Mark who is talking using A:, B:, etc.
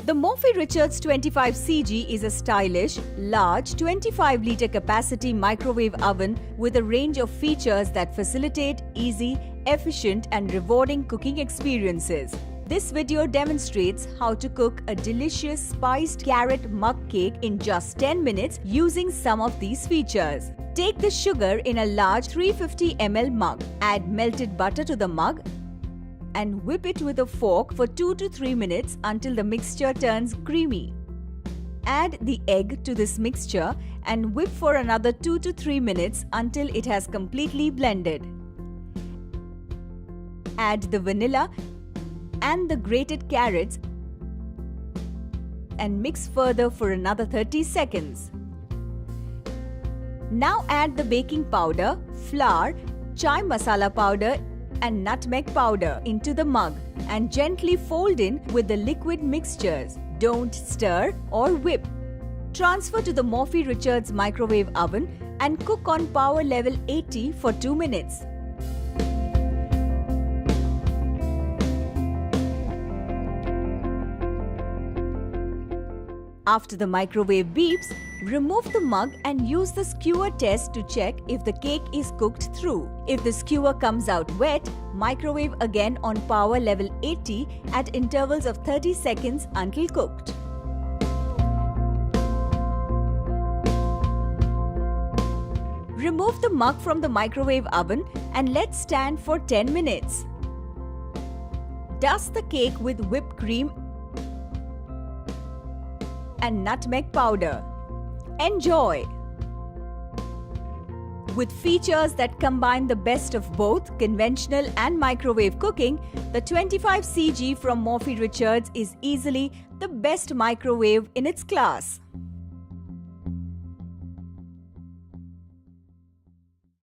A: The Morphy Richards 25cg is a stylish, large 25-liter capacity microwave oven with a range of features that facilitate easy, efficient and rewarding cooking experiences. This video demonstrates how to cook a delicious spiced carrot mug cake in just 10 minutes using some of these features. Take the sugar in a large 350 ml mug. Add melted butter to the mug and whip it with a fork for 2 to 3 minutes until the mixture turns creamy. Add the egg to this mixture and whip for another 2 to 3 minutes until it has completely blended. Add the vanilla and the grated carrots and mix further for another 30 seconds. Now add the baking powder, flour, chai masala powder and nutmeg powder into the mug and gently fold in with the liquid mixtures. Don't stir or whip. Transfer to the Morphy Richards Microwave Oven and cook on power level 80 for 2 minutes. After the microwave beeps, remove the mug and use the skewer test to check if the cake is cooked through. If the skewer comes out wet, microwave again on power level 80 at intervals of 30 seconds until cooked. Remove the mug from the microwave oven and let stand for 10 minutes. Dust the cake with whipped cream and nutmeg powder. Enjoy! With features that combine the best of both conventional and microwave cooking, the 25cg from Morphy Richards is easily the best microwave in its class.